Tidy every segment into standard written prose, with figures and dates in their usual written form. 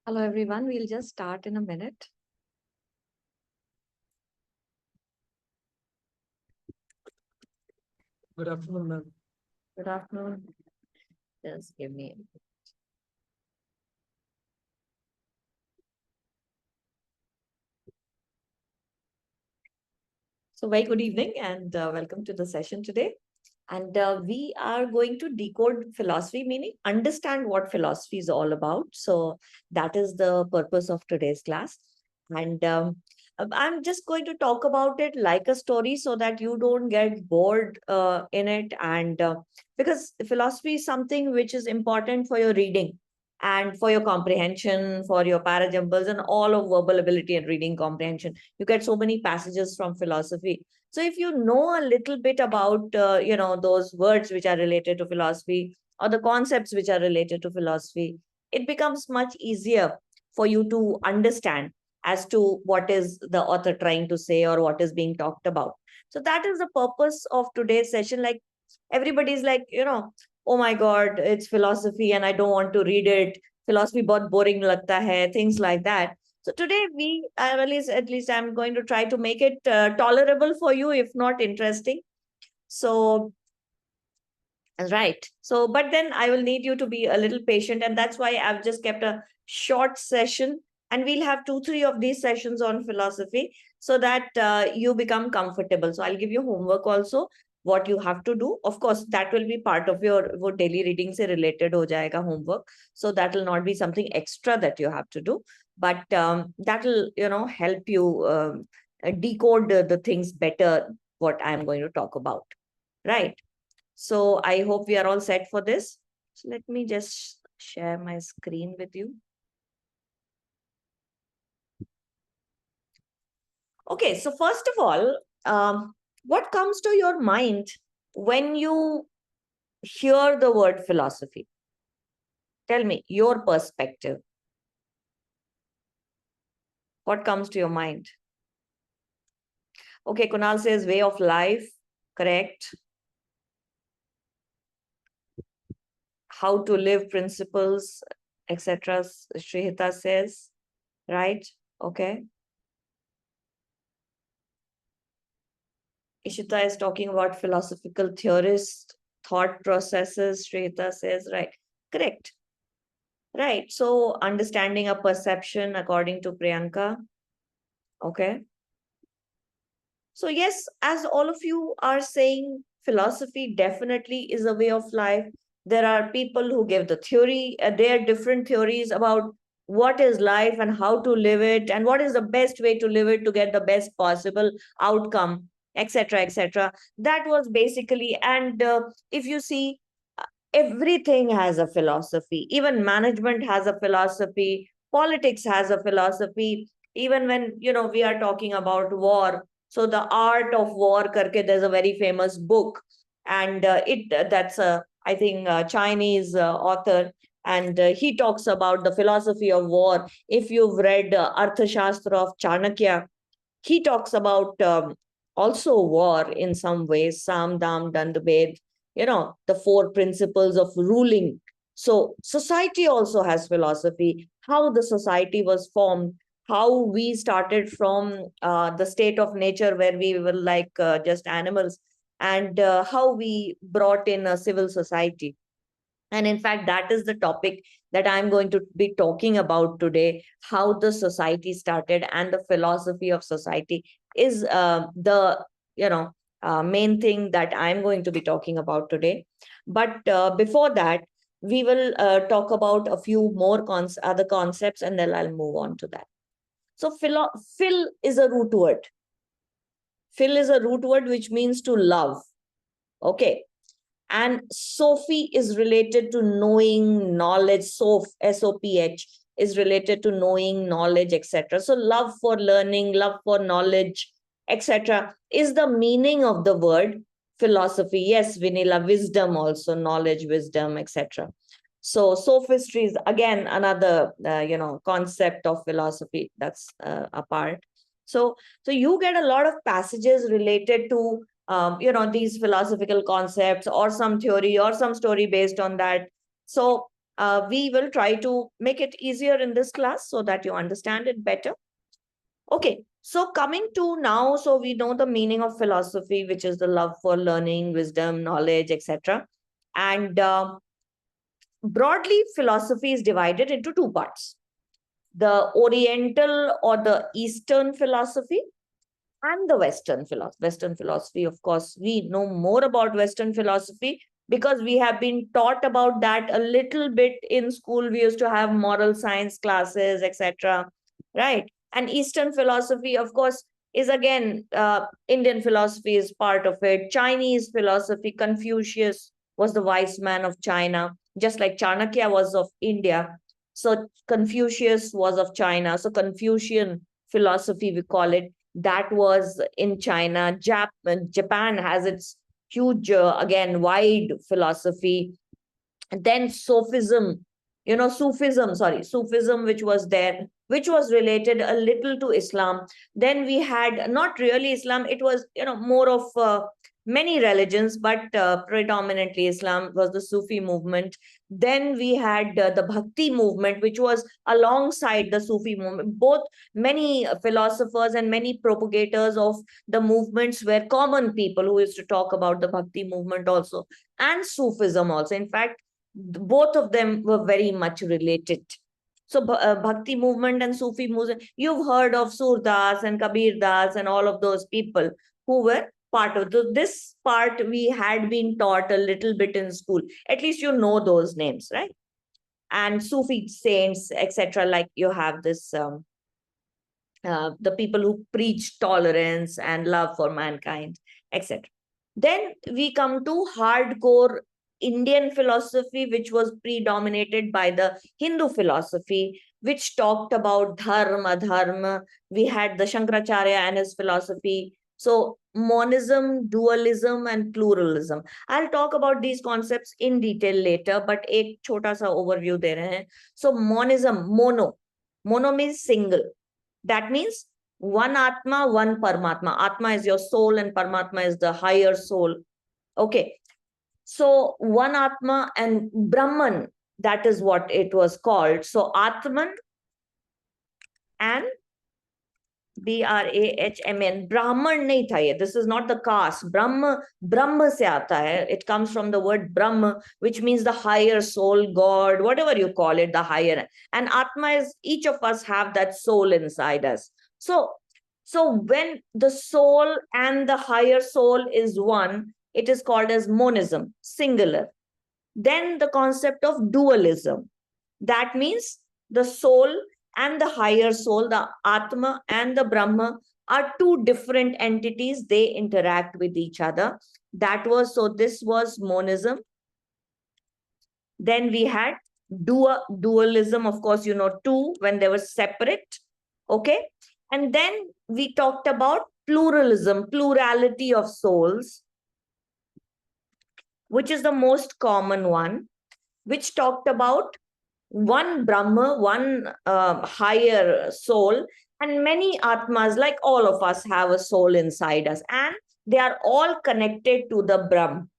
Hello, everyone. We'll just start in a minute. Good afternoon, ma'am. Good afternoon. Just give me. So, very good evening and welcome to the session today. And we are going to decode philosophy, meaning understand what philosophy is all about. So, that is the purpose of today's class. And I'm just going to talk about it like a story so that you don't get bored in it. And because philosophy is something which is important for your reading and for your comprehension, for your parajumbles, and all of verbal ability and reading comprehension. You get so many passages from philosophy. So if you know a little bit about those words which are related to philosophy or the concepts which are related to philosophy, it becomes much easier for you to understand as to what is the author trying to say or what is being talked about. So that is the purpose of today's session. Like everybody's like, oh my God, it's philosophy and I don't want to read it. Philosophy बहुत boring लगता है, things like that. So today at least I'm going to try to make it tolerable for you, if not interesting. So right. So, but then I will need you to be a little patient, and that's why I've just kept a short session, and we'll have 3 of these sessions on philosophy so that you become comfortable. So I'll give you homework also. What you have to do, of course, that will be part of your daily reading se related ho jayega homework. So that will not be something extra that you have to do, but that will help you decode the things better. What I'm going to talk about, right? So I hope we are all set for this. So let me just share my screen with you. Okay, so first of all, what comes to your mind when you hear the word philosophy? Tell me your perspective. What comes to your mind? Okay, Kunal says way of life, correct. How to live principles, etc. Shrihita says, right? Okay. Ishita is talking about philosophical theorists, thought processes. Shrita says, right, correct. Right. So understanding a perception according to Priyanka. Okay. So, yes, as all of you are saying, philosophy definitely is a way of life. There are people who give the theory, there are different theories about what is life and how to live it and what is the best way to live it to get the best possible outcome, etc., etc. That was basically, and if you see, everything has a philosophy. Even management has a philosophy, politics has a philosophy. Even when we are talking about war, so the art of war karke, there's a very famous book, and it that's a I think a Chinese author, and he talks about the philosophy of war. If you've read Arthashastra of Chanakya, he talks about also war in some ways, Sam, Dam, Dandabhed, the 4 principles of ruling. So society also has philosophy, how the society was formed, how we started from the state of nature where we were like just animals, and how we brought in a civil society. And in fact, that is the topic that I'm going to be talking about today. How the society started and the philosophy of society is the main thing that I'm going to be talking about today. But before that, we will talk about a few more other concepts, and then I'll move on to that. So, phil is a root word. Phil is a root word which means to love. Okay. And Sophie is related to knowing, knowledge. Soph is related to knowing, knowledge, etc. So love for learning, love for knowledge, etc. is the meaning of the word philosophy. Yes, Vinila, wisdom also, knowledge, wisdom, etc. So sophistry is again another concept of philosophy that's apart. So you get a lot of passages related to these philosophical concepts or some theory or some story based on that. So We will try to make it easier in this class so that you understand it better. Okay, so coming to now, so we know the meaning of philosophy, which is the love for learning, wisdom, knowledge, etc. And broadly, philosophy is divided into two parts: the Oriental or the Eastern philosophy and the Western philosophy. Western philosophy, of course, we know more about Western philosophy because we have been taught about that a little bit in school. We used to have moral science classes, etc. Right? And Eastern philosophy, of course, is again Indian philosophy is part of it. Chinese philosophy, Confucius was the wise man of China, just like Chanakya was of India. So Confucius was of China. So Confucian philosophy, we call it, that was in China. Japan has its huge, again, wide philosophy. And then Sufism, Sufism, which was there, which was related a little to Islam. Then we had not really Islam, it was, more of many religions, but predominantly Islam was the Sufi movement. Then we had the Bhakti movement, which was alongside the Sufi movement. Both many philosophers and many propagators of the movements were common people who used to talk about the Bhakti movement also, and Sufism also. In fact, both of them were very much related. So Bhakti movement and Sufi movement, you've heard of Surdas and Kabir Das and all of those people who were part of this part. We had been taught a little bit in school. At least you know those names, right? And Sufi saints, etc. Like you have this, the people who preach tolerance and love for mankind, etc. Then we come to hardcore Indian philosophy, which was predominated by the Hindu philosophy, which talked about dharma, dharma. We had the Shankaracharya and his philosophy. So monism, dualism, and pluralism. I'll talk about these concepts in detail later, but एक छोटा सा overview दे रहे हैं. So monism, mono means single. That means one Atma, one Paramatma. Atma is your soul and Paramatma is the higher soul. Okay. So one Atma and Brahman, that is what it was called. So Atman and Brahman. Brahman nahi tha ye. This is not the caste. Brahma se aata hai. It comes from the word Brahma, which means the higher soul, God, whatever you call it, the higher. And Atma is, each of us have that soul inside us. So when the soul and the higher soul is one, it is called as monism, singular. Then the concept of dualism. That means the soul and the higher soul, the Atma and the Brahma, are two different entities. They interact with each other. This was monism. Then we had dualism, of course, two when they were separate. Okay. And then we talked about pluralism, plurality of souls, which is the most common one, which talked about one Brahma, one higher soul, and many Atmas, like all of us, have a soul inside us, and they are all connected to the Brahm.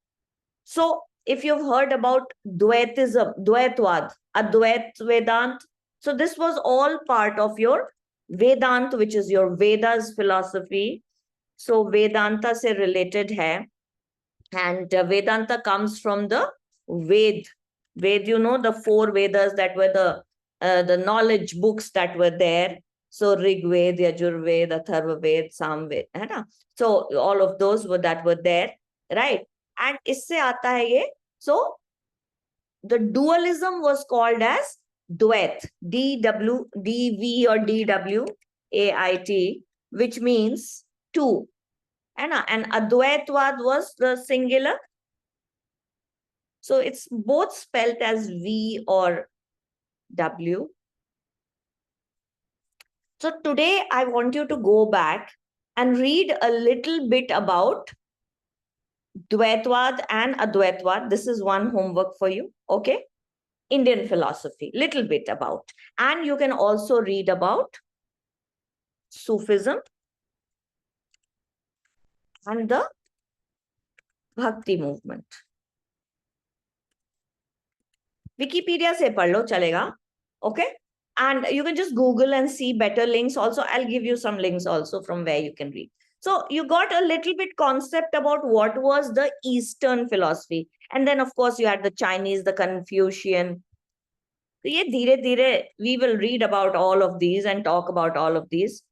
So, if you've heard about Dvaitism, Dvaitwad, Advait Vedant, so this was all part of your Vedant, which is your Vedas philosophy. So, Vedanta se related hai. And Vedanta comes from the Ved. Ved, the four Vedas that were the knowledge books that were there. So Rig Ved, Yajur Ved, Atharva Ved, Sam Ved. So all of those that were there, right? And isse aata hai ye. So the dualism was called as Dvait, D-W-D-V or D-W-A-I-T, which means two. And Advaitwad was the singular. So it's both spelled as V or W. So today I want you to go back and read a little bit about Dvaitwad and Advaitwad. This is one homework for you. Okay. Indian philosophy, little bit about. And you can also read about Sufism and the Bhakti movement. Wikipedia se पढ़ लो चलेगा. Okay. And you can just Google and see better links. Also, I'll give you some links also from where you can read. So you got a little bit concept about what was the Eastern philosophy. And then, of course, you had the Chinese, the Confucian. So, ye dheere dheere, we will read about all of these and talk about all of these.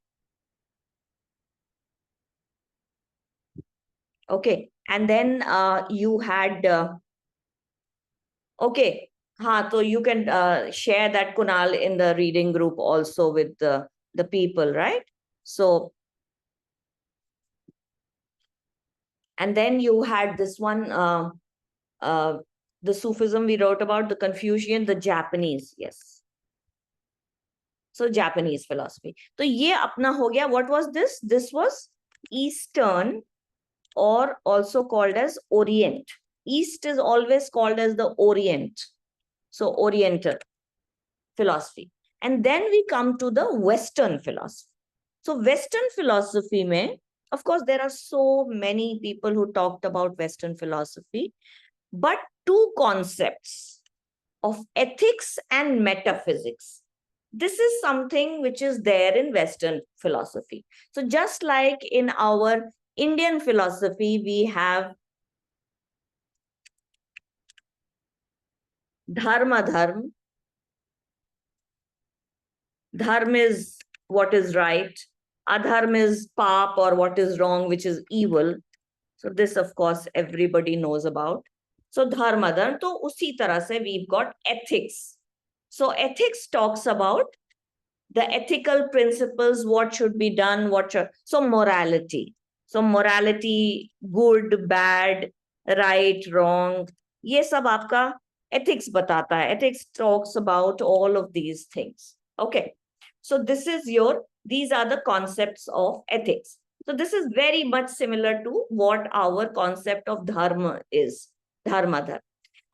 Okay. And then you had, okay. So you can share that, Kunal, in the reading group also with the people, right? So, and then you had this one, the Sufism we wrote about, the Confucian, the Japanese, yes. So Japanese philosophy. So ye apna ho gaya. What was this? This was Eastern, or also called as Orient. East is always called as the Orient. So Oriental philosophy. And then we come to the Western philosophy. So Western philosophy mein, of course, there are so many people who talked about Western philosophy, but two concepts of ethics and metaphysics. This is something which is there in Western philosophy. So just like in our Indian philosophy, we have dharma dharma. Dharma is what is right. Adharma is pap, or what is wrong, which is evil. So this, of course, everybody knows about. So dharma dharma. So usi tarah se we've got ethics. So ethics talks about the ethical principles, what should be done, so morality. So morality, good, bad, right, wrong. ये सब आपका ethics बताता है. Ethics talks about all of these things. Okay. So these are the concepts of ethics. So this is very much similar to what our concept of dharma is. Dharma dharma.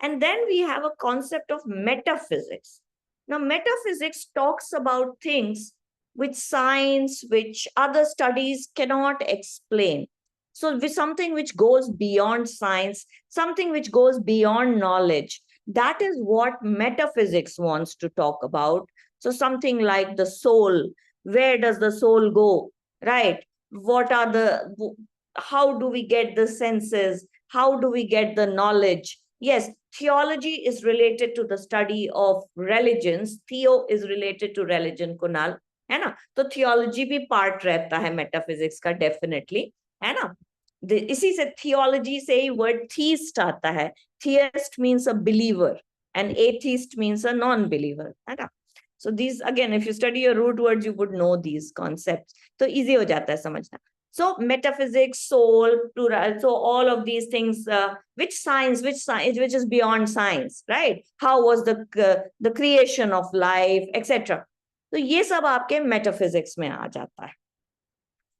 And then we have a concept of metaphysics. Now, metaphysics talks about things which science, which other studies cannot explain. So, with something which goes beyond science, something which goes beyond knowledge, that is what metaphysics wants to talk about. So, something like the soul, where does the soul go, right? How do we get the senses? How do we get the knowledge? Yes, theology is related to the study of religions. Theo is related to religion, Kunal, है ना? तो theology भी part रहता है metaphysics का, definitely, है ना? इसी से theology से ही word theist आता है. Theist means a believer and atheist means a non-believer, है ना? So these, again, if you study your root words, you would know these concepts. So easy हो जाता है समझना. So metaphysics, soul, plural, so all of these things, which is beyond science, right? How was the creation of life, etc. So ये सब आपके metaphysics में आ जाता है.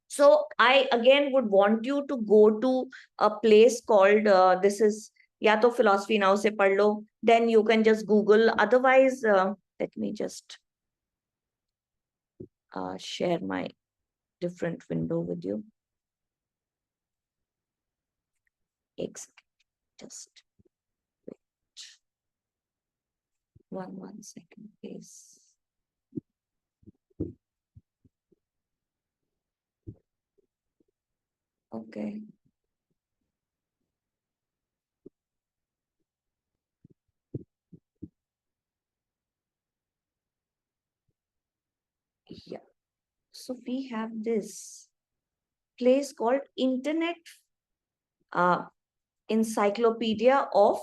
So I again would want you to go to a place called, this is, या तो philosophy now से पढ़ लो, then you can just Google. Otherwise, let me just share my different window with you. Just wait. One second, please. Okay. Yeah. So we have this place called Internet Encyclopedia of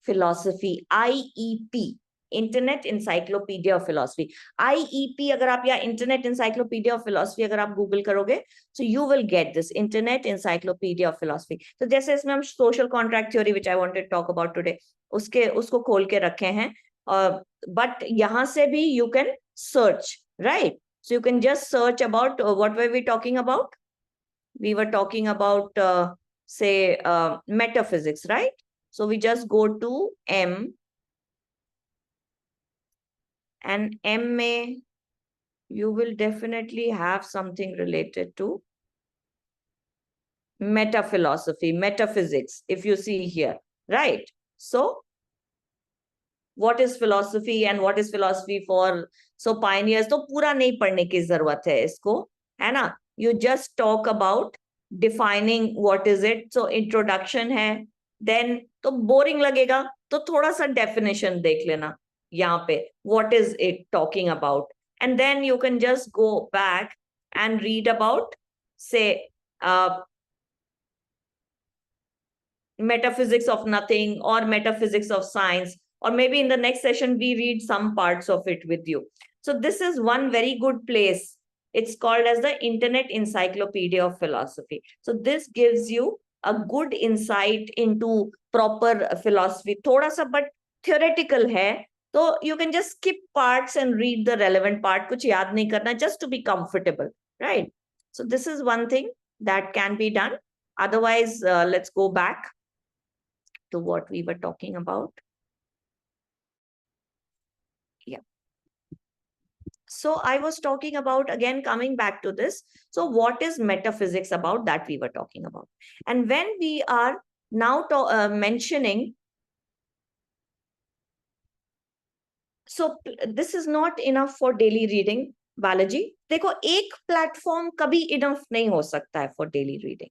Philosophy, IEP. Internet Encyclopedia of Philosophy. IEP, अगर आप या Internet Encyclopedia of Philosophy अगर आप Google करोगे, so you will get this Internet Encyclopedia of Philosophy. So जैसे इसमें हम social contract theory, which I wanted to talk about today, उसको खोल के रखे हैं. But यहाँ से भी you can search, right? So you can just search about what were we talking about? We were talking about, say, metaphysics, right? So we just go to M, and M may, you will definitely have something related to metaphilosophy, metaphysics, if you see here, right? So what is philosophy and what is philosophy for so pioneers, तो पूरा नहीं पढ़ने की जरूरत है इसको, है ना. You just talk about defining what is it. So introduction है, then तो boring लगेगा तो थोड़ा सा definition देख लेना यहाँ पे, what is it talking about, and then you can just go back and read about, say, metaphysics of nothing or metaphysics of science, or maybe in the next session we read some parts of it with you. So this is one very good place. It's called as the Internet Encyclopedia of Philosophy. So this gives you a good insight into proper philosophy. Thoda sa but theoretical hai, so you can just skip parts and read the relevant part, kuch yaad nahi karna, just to be comfortable, right? So this is one thing that can be done. Otherwise, let's go back to what we were talking about. Yeah. So I was talking about, again, coming back to this. So what is metaphysics about, that we were talking about? And when we are now mentioning, so this is not enough for daily reading, Balaji. देखो, एक platform कभी enough नहीं हो सकता है for daily reading.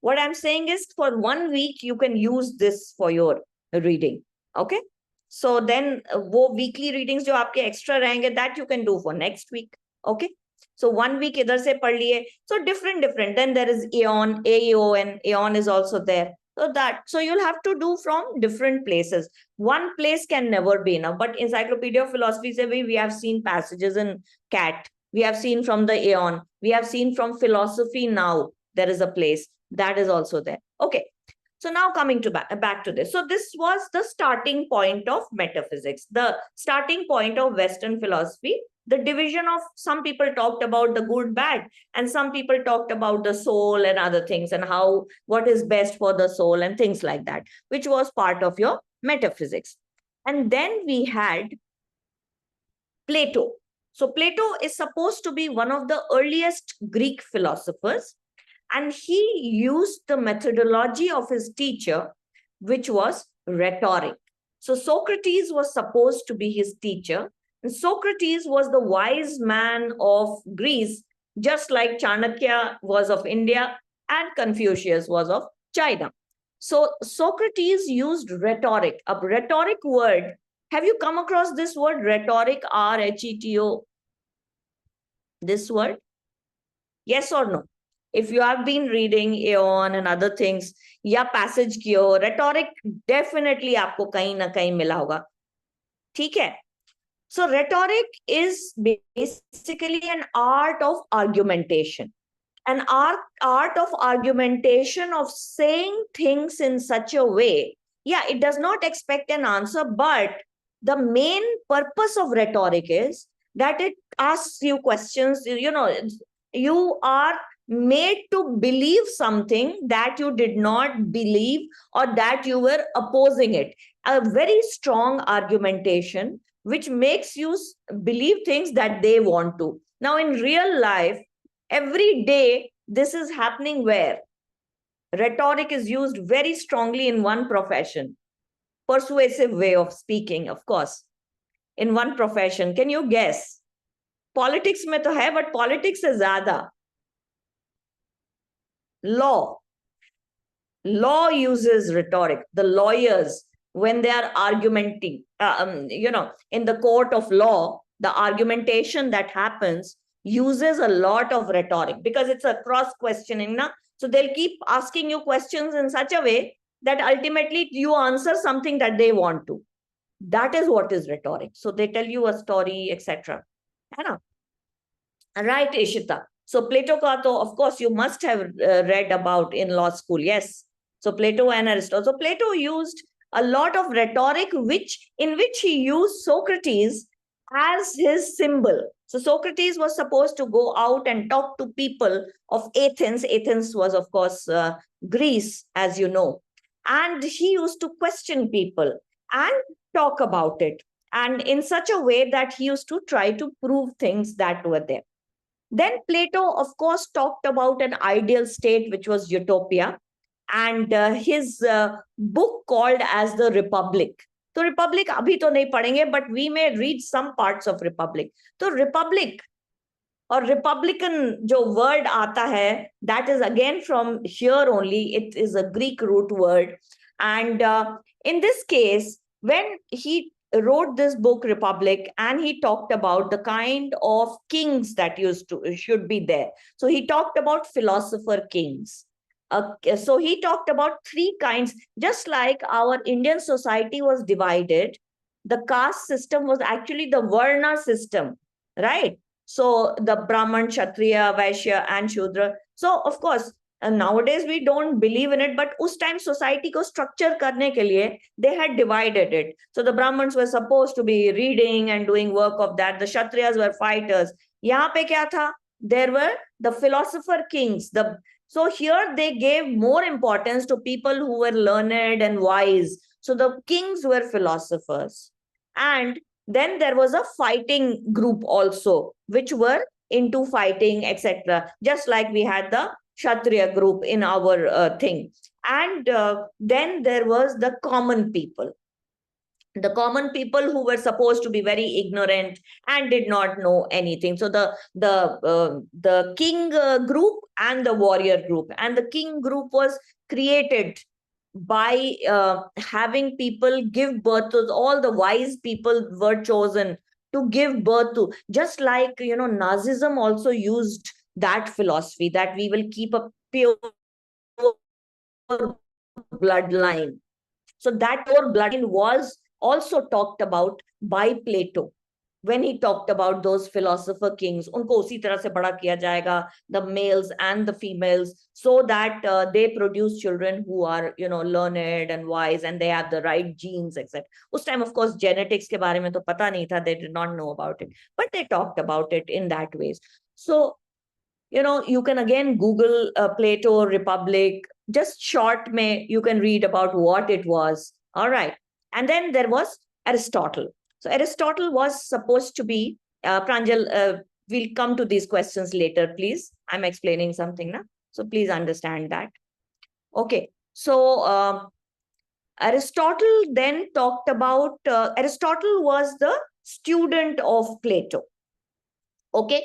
What I'm saying is, for 1 week, you can use this for your reading. Okay. So then wo weekly readings jo aapke extra rahenge, that you can do for next week. Okay. So 1 week idhar se pad liye. So different. Then there is Aeon, AEON. Aeon is also there. So you'll have to do from different places. One place can never be enough. But Encyclopedia of Philosophy say we have seen passages in CAT. We have seen from the Aeon. We have seen from Philosophy Now. There is a place that is also there. Okay. So now coming to back to this. So this was the starting point of metaphysics, the starting point of Western philosophy. The division of, some people talked about the good, bad, and some people talked about the soul and other things, and how, what is best for the soul and things like that, which was part of your metaphysics. And then we had Plato. So Plato is supposed to be one of the earliest Greek philosophers. And he used the methodology of his teacher, which was rhetoric. So Socrates was supposed to be his teacher. And Socrates was the wise man of Greece, just like Chanakya was of India and Confucius was of China. So Socrates used rhetoric, a rhetoric word. Have you come across this word, rhetoric, R-H-E-T-O? This word? Yes or no? If you have been reading Aeon and other things, या passage की हो, rhetoric definitely आपको कहीं ना कहीं मिला होगा. ठीक है? So rhetoric is basically an art of argumentation. An art of argumentation, of saying things in such a way. Yeah, it does not expect an answer, but the main purpose of rhetoric is that it asks you questions. You are made to believe something that you did not believe, or that you were opposing it. A very strong argumentation which makes you believe things that they want to. Now, in real life, every day, this is happening where rhetoric is used very strongly in one profession. Persuasive way of speaking, of course. In one profession. Can you guess? Politics mein to hai, but politics se zyada. Law uses rhetoric. The lawyers, when they are argumenting, in the court of law, the argumentation that happens uses a lot of rhetoric, because it's a cross questioning. So they'll keep asking you questions in such a way that ultimately you answer something that they want to. That is what is rhetoric. So they tell you a story, etc. Right, Ishita? So Plato ka to, of course, you must have read about in law school. Yes. So Plato and Aristotle. So Plato used a lot of rhetoric, in which he used Socrates as his symbol. So Socrates was supposed to go out and talk to people of Athens. Athens was, of course, Greece, as you know. And he used to question people and talk about it. And in such a way that he used to try to prove things that were there. Then Plato, of course, talked about an ideal state, which was utopia. And his book called as the Republic. तो Republic अभी तो नहीं पढ़ेंगे, but we may read some parts of Republic. तो Republic और republican जो word आता है, that is again from here only. It is a Greek root word. And in this case, when he wrote this book Republic, and he talked about the kind of kings that should be there. So he talked about philosopher kings. So he talked about three kinds. Just like our Indian society was divided, the caste system was actually the varna system, right? So the Brahman, Kshatriya, Vaishya, and Shudra. So of course, nowadays we don't believe in it, but us time society ko structure karne ke liye they had divided it. So the Brahmins were supposed to be reading and doing work of that. The Kshatriyas were fighters. Yahan pe kya tha? There were the philosopher kings. So here they gave more importance to people who were learned and wise. So the kings were philosophers. And then there was a fighting group also, which were into fighting, etc. Just like we had the Kshatriya group in our thing. And then there was the common people. The common people who were supposed to be very ignorant and did not know anything. So the king group and the warrior group. And the king group was created by having people give birth to, all the wise people were chosen to give birth to. Just like, Nazism also used that philosophy, that we will keep a pure bloodline. So that pure bloodline was also talked about by Plato when he talked about those philosopher kings. Unko usi tarah se bada kiya jayega, the males and the females, so that they produce children who are, learned and wise, and they have the right genes, etc. Us time, of course, genetics ke bare mein to pata nahi tha, they did not know about it, but they talked about it in that ways. So, you can again Google Plato Republic, just short may you can read about what it was. All right. And then there was Aristotle. So Aristotle was supposed to be, Pranjal, we'll come to these questions later, please. I'm explaining something now. So please understand that. Okay. So Aristotle then talked about, Aristotle was the student of Plato. Okay.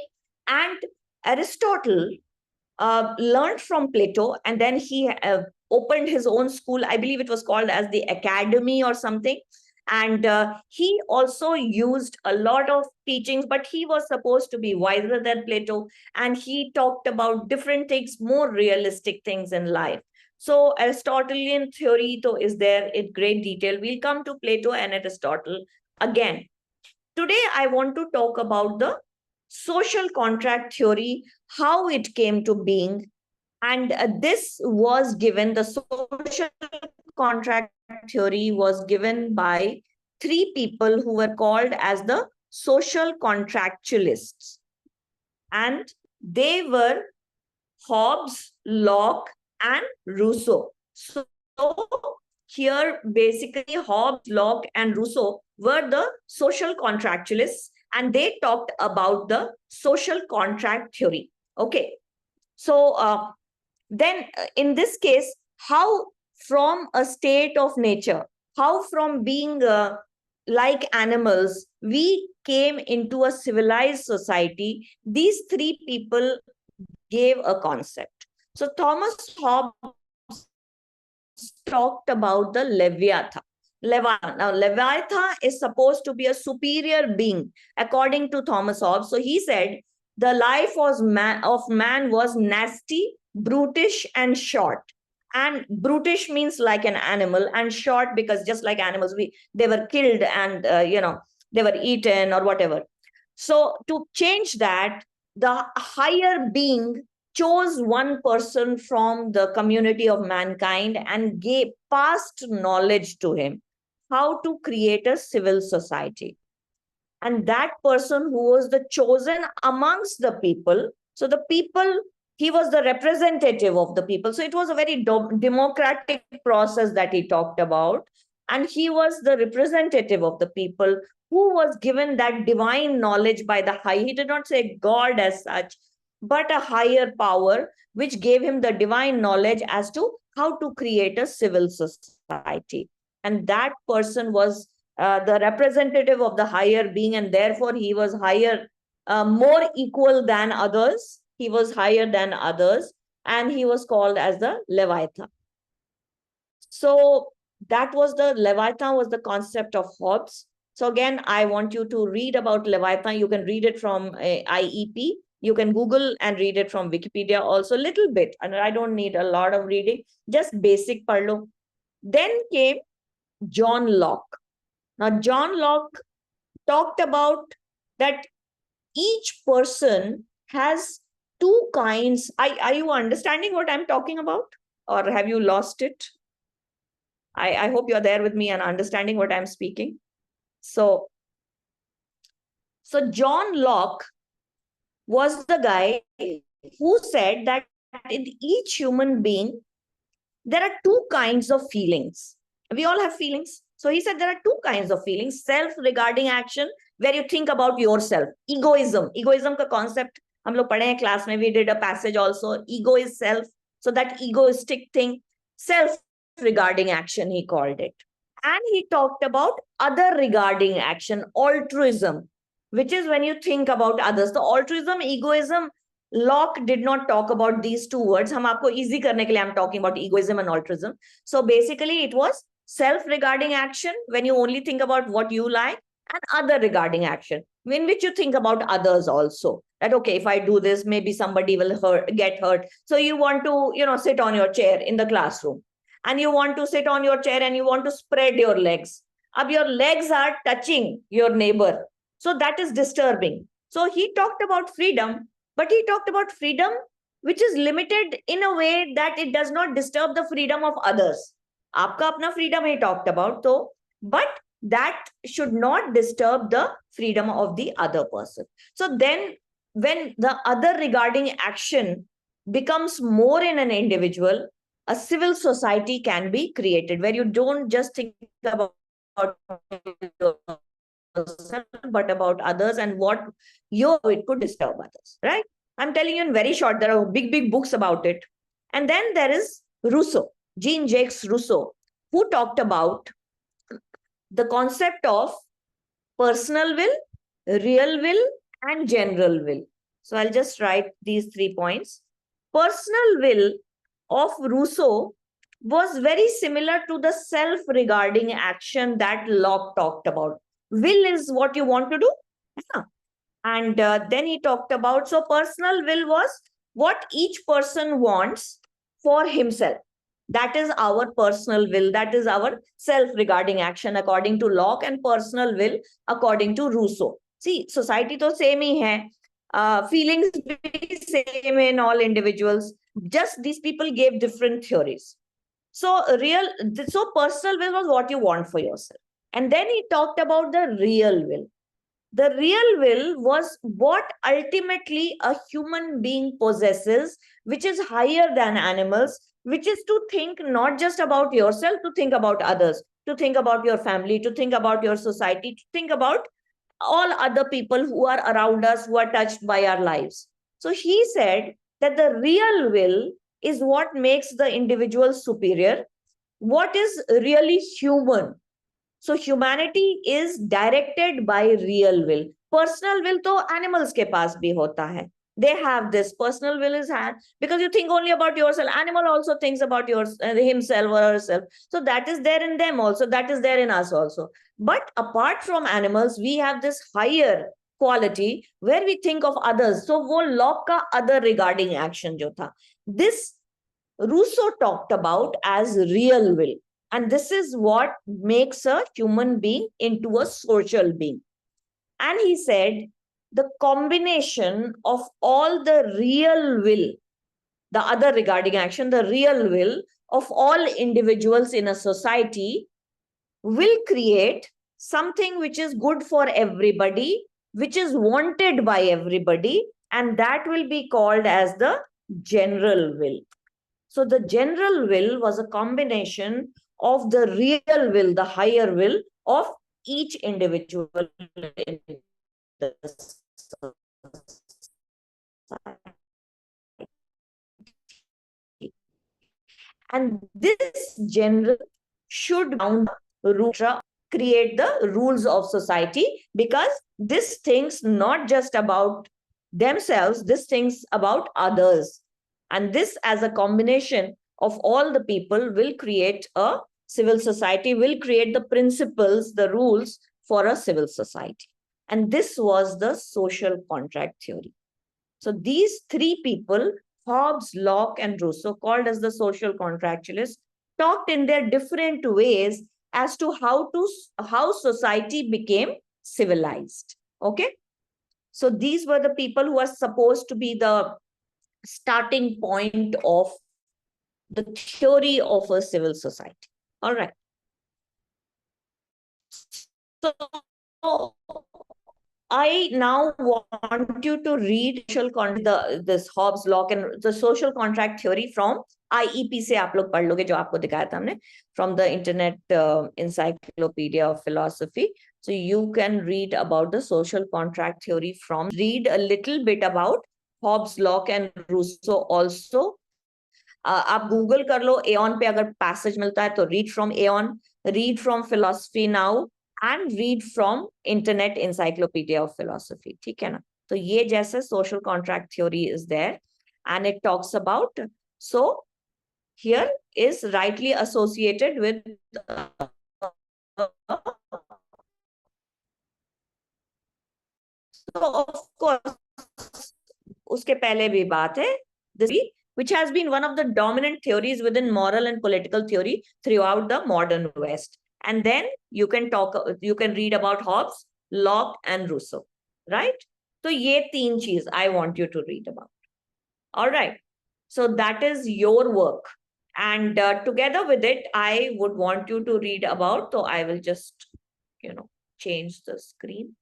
And Aristotle learned from Plato, and then he opened his own school. I believe it was called as the Academy or something. And he also used a lot of teachings, but he was supposed to be wiser than Plato. And he talked about different things, more realistic things in life. So Aristotelian theory though is there in great detail. We'll come to Plato and Aristotle again. Today, I want to talk about the social contract theory, how it came to being. And this was given, the social contract theory was given by three people who were called as the social contractualists. And they were Hobbes, Locke, and Rousseau. So here, basically, Hobbes, Locke, and Rousseau were the social contractualists, and they talked about the social contract theory. Okay. So then in this case, how from a state of nature, how from being like animals, we came into a civilized society, these three people gave a concept. So Thomas Hobbes talked about the Leviathan. Now, Leviathan is supposed to be a superior being, according to Thomas Hobbes. So he said the life of man was nasty, brutish, and short. And brutish means like an animal, and short because just like animals, they were killed and they were eaten or whatever. So to change that, the higher being chose one person from the community of mankind and passed knowledge to him how to create a civil society. And that person who was the chosen amongst the people, so the people, he was the representative of the people. So it was a very democratic process that he talked about. And he was the representative of the people who was given that divine knowledge by the high. He did not say God as such, but a higher power, which gave him the divine knowledge as to how to create a civil society. And that person was the representative of the higher being, and therefore he was higher, more equal than others. He was higher than others, and he was called as the Leviathan. So that was the Leviathan was the concept of Hobbes. So again, I want you to read about Leviathan. You can read it from IEP. You can Google and read it from Wikipedia also a little bit. And I don't need a lot of reading, just basic parlo. Then came John Locke. Now, John Locke talked about that each person has two kinds. Are you understanding what I'm talking about? Or have you lost it? I hope you're there with me and understanding what I'm speaking. So John Locke was the guy who said that in each human being, there are two kinds of feelings. We all have feelings. So he said there are two kinds of feelings: self-regarding action, where you think about yourself. Egoism. Egoism ka concept hum log padhe hain class mein. We did a passage also. Ego is self. So that egoistic thing, self-regarding action, he called it. And he talked about other regarding action, altruism, which is when you think about others. So altruism, egoism, Locke did not talk about these two words. हम आपको easy करने के लिए I'm talking about egoism and altruism. So basically it was self-regarding action when you only think about what you like, and other regarding action in which you think about others also. That okay, if I do this, maybe somebody will get hurt. So you want to, sit on your chair in the classroom, and you want to sit on your chair and you want to spread your legs. Ab your legs are touching your neighbor. So that is disturbing. So he talked about freedom, but he talked about freedom which is limited in a way that it does not disturb the freedom of others. Aapka apna freedom he talked about, so, but that should not disturb the freedom of the other person. So then when the other regarding action becomes more in an individual, a civil society can be created where you don't just think about yourself, but about others and what it could disturb others, right? I'm telling you in very short, there are big books about it. And then there is Rousseau, Jean-Jacques Rousseau, who talked about the concept of personal will, real will, and general will. So I'll just write these 3 points. Personal will of Rousseau was very similar to the self-regarding action that Locke talked about. Will is what you want to do. Yeah. And then he talked about, so personal will was what each person wants for himself. That is our personal will. That is our self-regarding action according to Locke, and personal will according to Rousseau. See, society to same hi hai. Feelings be same in all individuals. Just these people gave different theories. So personal will was what you want for yourself. And then he talked about the real will. The real will was what ultimately a human being possesses, which is higher than animals, which is to think not just about yourself, to think about others, to think about your family, to think about your society, to think about all other people who are around us, who are touched by our lives. So he said that the real will is what makes the individual superior, what is really human. So humanity is directed by real will. Personal will to animals ke paas bhi hota hai. They have this. Personal will is had because you think only about yourself. Animal also thinks about himself or herself. So that is there in them also. That is there in us also. But apart from animals, we have this higher quality where we think of others. So wo Locke ka other regarding action jo tha. This Rousseau talked about as real will. And this is what makes a human being into a social being. And he said the combination of all the real will, the other regarding action, the real will of all individuals in a society will create something which is good for everybody, which is wanted by everybody, and that will be called as the general will. So the general will was a combination of the real will, the higher will of each individual in the society. And this general should bound create the rules of society, because this thinks not just about themselves, this thinks about others. And this, as a combination of all the people, will create a civil society, will create the principles, the rules for a civil society. And this was the social contract theory. So these three people, Hobbes, Locke, and Rousseau, called as the social contractualists, talked in their different ways as to how society became civilized. Okay. So these were the people who are supposed to be the starting point of the theory of a civil society. All right. So I now want you to read this Hobbes, Locke, and the social contract theory from IEP से आप लोग पढ़ लोगे, जो आपको दिखाया था हमने, from the Internet Encyclopedia of Philosophy. So you can read about the social contract theory from, read a little bit about Hobbes, Locke, and Rousseau also. आप गूगल कर लो, एऑन पे अगर पैसेज मिलता है तो read from Aon, read from philosophy now, and read from internet encyclopedia of philosophy. ठीक है ना? तो ये जैसे social contract theory is there, and it talks about, so here is rightly associated with so of course उसके पहले भी बात है, this which has been one of the dominant theories within moral and political theory throughout the modern West. And then you can read about Hobbes, Locke, and Rousseau, right? So ye teen cheez I want you to read about. All right. So that is your work. And together with it, I would want you to read about, so I will just, change the screen.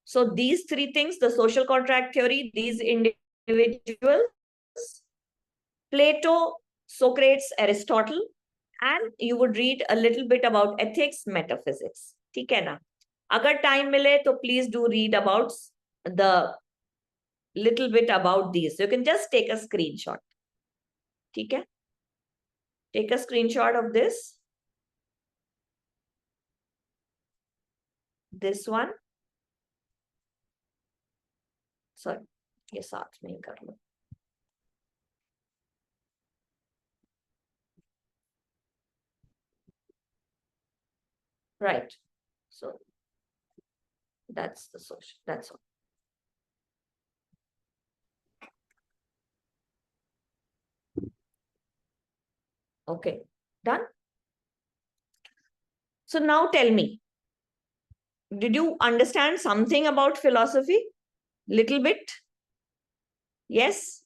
So these three things, the social contract theory, these individuals, Plato, Socrates, Aristotle, and you would read a little bit about ethics, metaphysics. ठीक है ना? अगर time मिले तो please do read about the little bit about these. You can just take a screenshot. ठीक है? Take a screenshot of this. This one. Sorry, ये साथ में ही कर लो. Right. So that's the social. That's all. Okay, done. So now tell me, did you understand something about philosophy? Little bit? Yes.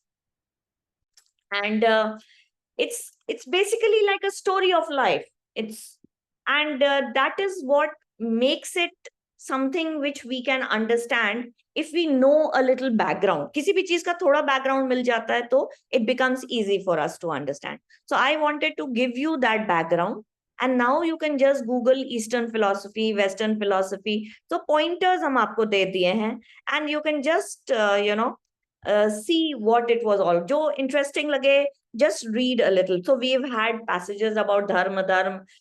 And it's basically like a story of life. That is what makes it something which we can understand if we know a little background. किसी भी चीज का थोड़ा background मिल जाता है तो it becomes easy for us to understand. So I wanted to give you that background, and now you can just Google Eastern philosophy, Western philosophy. So pointers हम आपको दे दिए हैं, and you can just see what it was all. जो interesting लगे, just read a little. So we've had passages about dharma.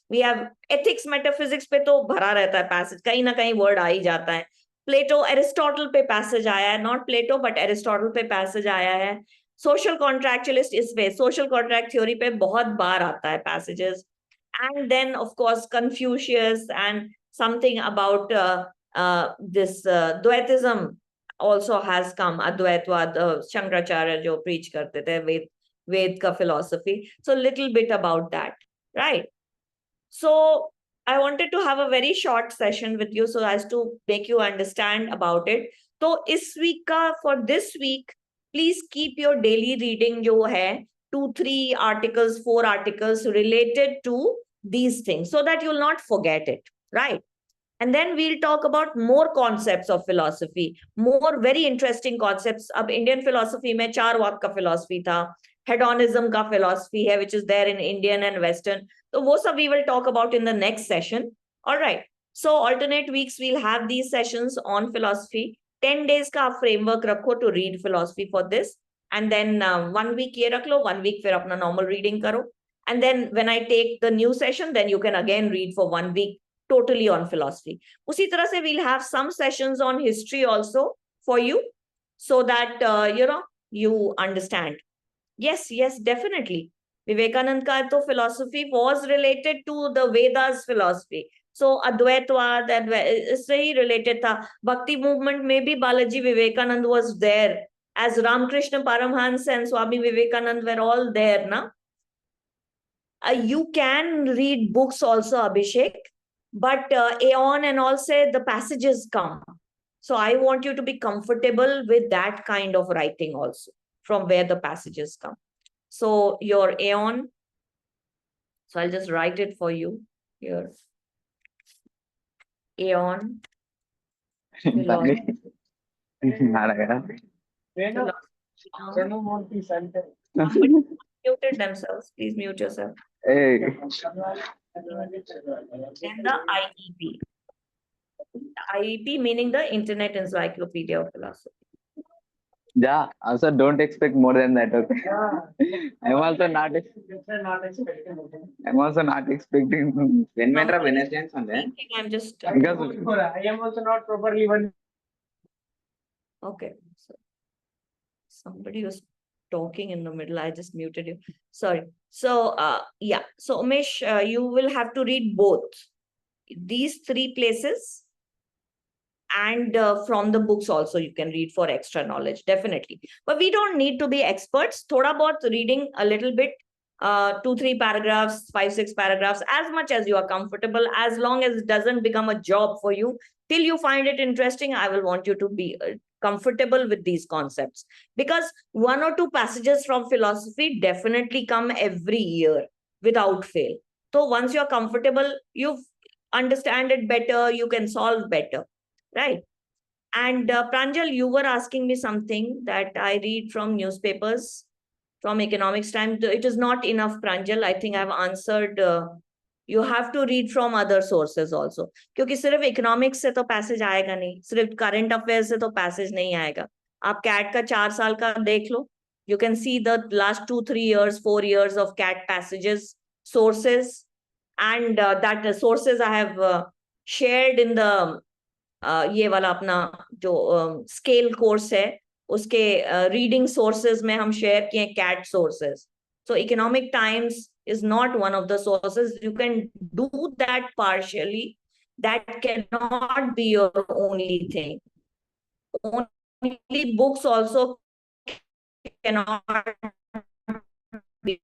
We have ethics, metaphysics पे तो भरा रहता है passage, कहीं ना कहीं word आ ही जाता है. Plato, Aristotle पे passage आया है, not Plato but Aristotle पे passage आया है. Social contractualist इस पे, social contract theory पे बहुत बार आता है passages. And then of course Confucius and something about this Dvaitism also has come. Advaitwad, Shankaracharya जो preach करते थे, Ved ka philosophy. So little bit about that, right? So I wanted to have a very short session with you so as to make you understand about it. So इस week का, for this week, please keep your daily reading जो है 2-3 articles, 4 articles related to these things so that you'll not forget it, right? And then we'll talk about more concepts of philosophy, more very interesting concepts. अब Indian philosophy में 4 वाक का philosophy था, hedonism का philosophy है, which is there in Indian and Western. So वो सब we will talk about in the next session. All right. So alternate weeks we'll have these sessions on philosophy. 10 days का framework रखो to read philosophy for this. And then 1 week ये रख लो, 1 week फिर अपना normal reading करो. And then when I take the new session, then you can again read for 1 week totally on philosophy. Usi tarah se we'll have some sessions on history also for you, so that you understand. Yes, definitely. Vivekanand ka to philosophy was related to the Vedas philosophy. So Advaitwad and इससे ही related था. Bhakti movement में भी Balaji Vivekanand was there, as Ramakrishna Paramhans and Swami Vivekanand were all there, na? You can read books also, Abhishek, but Aeon and all say the passages come. So I want you to be comfortable with that kind of writing also, from where the passages come. So your Aeon, so I'll just write it for you here. Aeon. Philosophy. Somebody muted themselves. Please mute yourself. Hey. And the IEP. IEP meaning the Internet Encyclopedia of Philosophy. Yeah, also don't expect more than that. Okay. I'm also not expecting. When Wednesday and Sunday. I'm just Because I am also not properly one. okay. So somebody was talking in the middle. I just muted you. Sorry. So yeah. So Umesh, you will have to read both these 3 places, and from the books also you can read for extra knowledge, definitely. But we don't need to be experts. Thoda bahut reading a little bit, 2-3 paragraphs, 5-6 paragraphs, as much as you are comfortable, as long as it doesn't become a job for you. Till you find it interesting, I will want you to be comfortable with these concepts, because 1 or 2 passages from philosophy definitely come every year without fail. So once you're comfortable, you understand it better, you can solve better. Right. And Pranjal, you were asking me something that I read from newspapers, from Economics Times. It is not enough, Pranjal. I think I've answered. You have to read from other sources also. क्योंकि सिर्फ economics से तो passage आएगा नहीं, सिर्फ current affairs से तो passage नहीं आएगा. आप CAT का 4 साल का देख लो. You can see the last 2-3 years, 4 years of CAT passages, sources, and that sources I have shared in the ये वाला अपना जो स्केल कोर्स है उसके रीडिंग सोर्सेज में हम शेयर किए CAT sources. So Economic Times is not one of the sources. You can do that partially. That cannot be your only thing. Only books also cannot be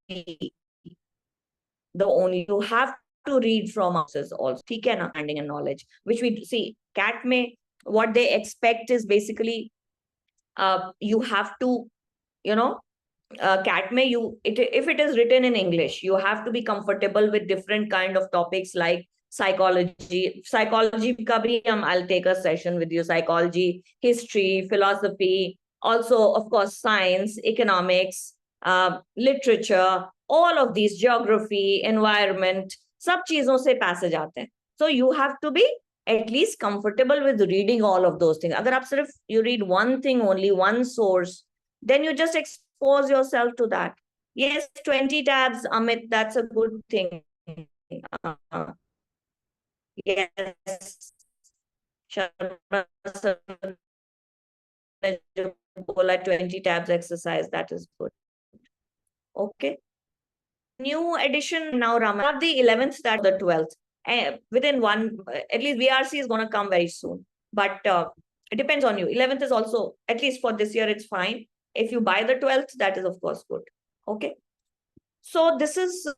the only. You have to read from sources also. ठीक है ना? Understanding and knowledge, which we see CAT में what they expect is basically you have to, CAT में if it is written in English, you have to be comfortable with different kind of topics like psychology. Psychology का भी I'll take a session with you. Psychology, history, philosophy, also of course science, economics, literature, all of these, geography, environment, सब चीजों से passage आते हैं. So you have to be at least comfortable with reading all of those things. अगर आप सिर्फ you read one thing only, one source, then you just expose yourself to that. Yes, 20 tabs, Amit, that's a good thing. Yes. Sharma sir ने जो बोला 20 tabs exercise, that is good. Okay. New edition now, Rama. Not the 11th, that the 12th. Within one, at least VRC is going to come very soon. But it depends on you. 11th is also, at least for this year, it's fine. If you buy the 12th, that is of course good. Okay. So this is